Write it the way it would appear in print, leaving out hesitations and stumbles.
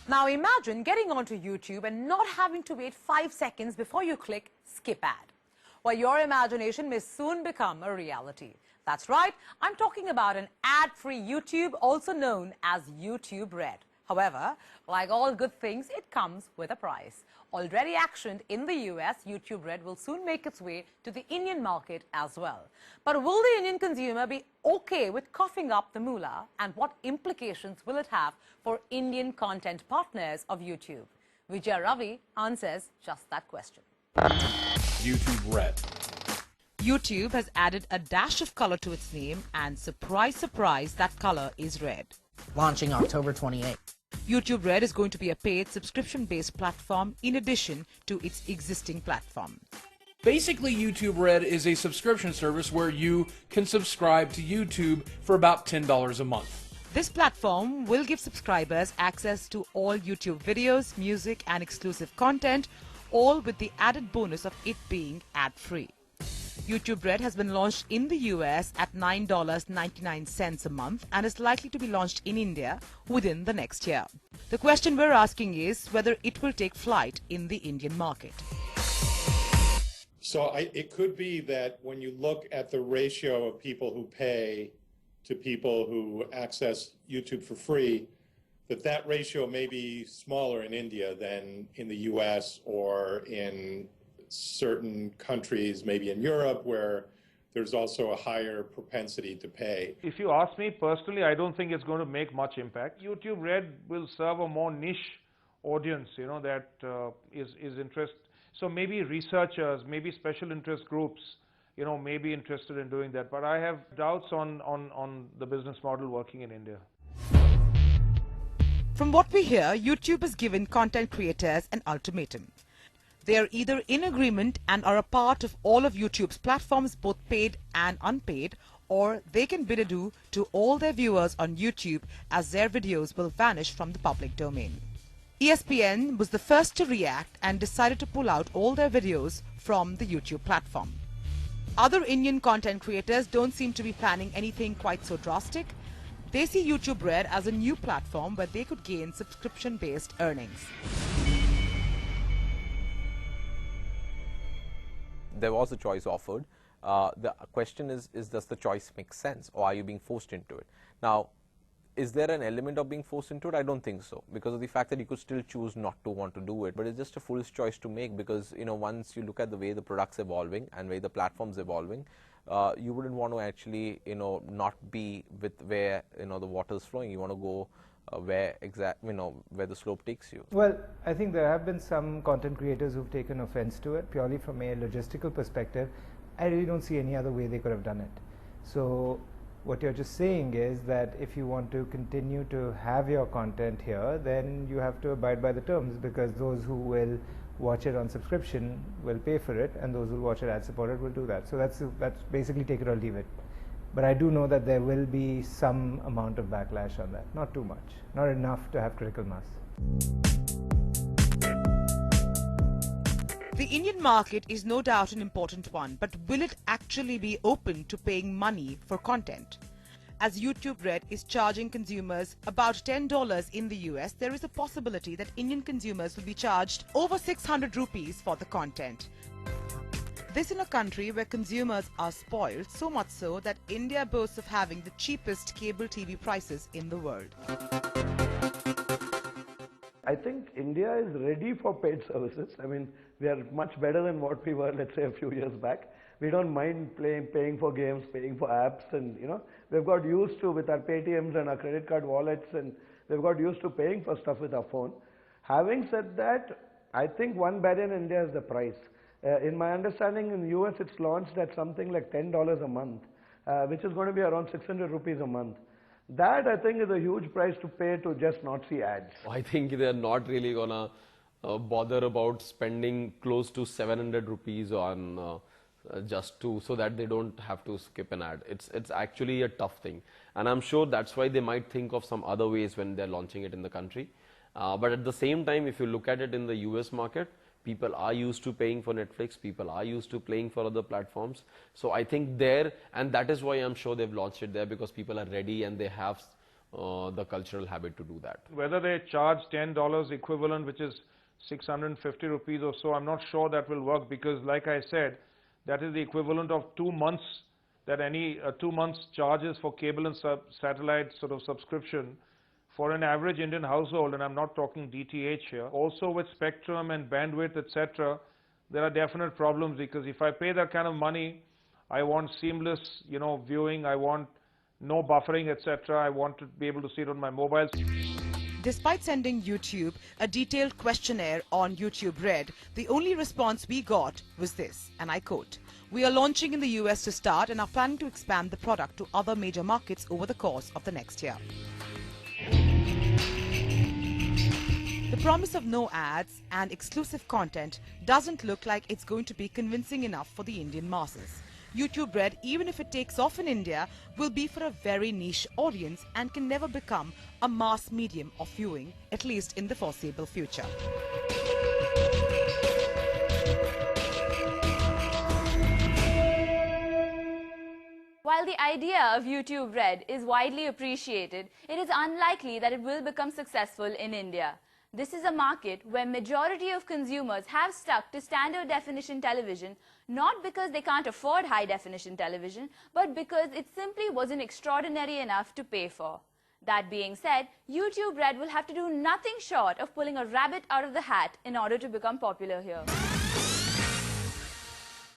Now imagine getting onto YouTube and not having to wait 5 seconds before you click skip ad. Well, your imagination may soon become a reality. That's right, I'm talking about an ad-free YouTube, also known as YouTube Red. However, like all good things, it comes with a price. Already actioned in the US, YouTube Red will soon make its way to the Indian market as well. But will the Indian consumer be okay with coughing up the moolah, and what implications will it have for Indian content partners of YouTube? Vijay Ravi answers just that question. YouTube Red. YouTube has added a dash of color to its name, and surprise, surprise, that color is red. Launching October 28th. YouTube Red is going to be a paid subscription-based platform in addition to its existing platform. Basically, YouTube Red is a subscription service where you can subscribe to YouTube for about $10 a month. This platform will give subscribers access to all YouTube videos, music and exclusive content, all with the added bonus of it being ad-free. YouTube Red has been launched in the US at $9.99 a month and is likely to be launched in India within the next year. The question we're asking is whether it will take flight in the Indian market. So it could be that when you look at the ratio of people who pay to people who access YouTube for free, that ratio may be smaller in India than in the US or in certain countries, maybe in Europe, where there's also a higher propensity to pay. If you ask me personally, I don't think it's going to make much impact. YouTube Red will serve a more niche audience, that is interested. So maybe researchers, maybe special interest groups, may be interested in doing that. But I have doubts on the business model working in India. From what we hear, YouTube has given content creators an ultimatum. They are either in agreement and are a part of all of YouTube's platforms, both paid and unpaid, or they can bid adieu to all their viewers on YouTube as their videos will vanish from the public domain. ESPN was the first to react and decided to pull out all their videos from the YouTube platform. Other Indian content creators don't seem to be planning anything quite so drastic. They see YouTube Red as a new platform where they could gain subscription-based earnings. There was a choice offered. The question is does the choice make sense, or are you being forced into it? Now, is there an element of being forced into it? I don't think so, because of the fact that you could still choose not to want to do it. But it's just a fool's choice to make, because once you look at the way the product's evolving and way the platform's evolving, you wouldn't want to actually not be with where the water's flowing. You want to go where the slope takes you. Well, I think there have been some content creators who've taken offense to it purely from a logistical perspective. I really don't see any other way they could have done it. So what you're just saying is that if you want to continue to have your content here, then you have to abide by the terms, because those who will watch it on subscription will pay for it, and those who watch it ad supported will do that. So that's basically take it or leave it. But I do know that there will be some amount of backlash on that. Not too much. Not enough to have critical mass. The Indian market is no doubt an important one, but will it actually be open to paying money for content? As YouTube Red is charging consumers about $10 in the US, there is a possibility that Indian consumers will be charged over 600 rupees for the content. This in a country where consumers are spoiled, so much so that India boasts of having the cheapest cable TV prices in the world. I think India is ready for paid services. I mean, we are much better than what we were, let's say, a few years back. We don't mind paying for games, paying for apps, and we've got used to, with our Paytms and our credit card wallets, and we've got used to paying for stuff with our phone. Having said that, I think one barrier in India is the price. In my understanding, in the US it's launched at something like $10 a month, which is going to be around 600 rupees a month. That, I think, is a huge price to pay to just not see ads. I think they're not really gonna bother about spending close to 700 rupees on so that they don't have to skip an ad. It's actually a tough thing, and I'm sure that's why they might think of some other ways when they're launching it in the country. But at the same time, if you look at it in the US market, people are used to paying for Netflix, people are used to paying for other platforms. So I think and that is why I'm sure they've launched it there, because people are ready and they have the cultural habit to do that. Whether they charge $10 equivalent, which is 650 rupees or so, I'm not sure that will work, because like I said, that is the equivalent of 2 months, that any 2 months charges for cable and satellite sort of subscription for an average Indian household, and I'm not talking DTH here. Also with spectrum and bandwidth, etc., there are definite problems, because if I pay that kind of money, I want seamless, viewing, I want no buffering, etc. I want to be able to see it on my mobile. Despite sending YouTube a detailed questionnaire on YouTube Red, the only response we got was this, and I quote, "We are launching in the US to start and are planning to expand the product to other major markets over the course of the next year." The promise of no ads and exclusive content doesn't look like it's going to be convincing enough for the Indian masses. YouTube Red, even if it takes off in India, will be for a very niche audience and can never become a mass medium of viewing, at least in the foreseeable future. While the idea of YouTube Red is widely appreciated, it is unlikely that it will become successful in India. This is a market where majority of consumers have stuck to standard definition television, not because they can't afford high definition television, but because it simply wasn't extraordinary enough to pay for. That being said, YouTube Red will have to do nothing short of pulling a rabbit out of the hat in order to become popular here.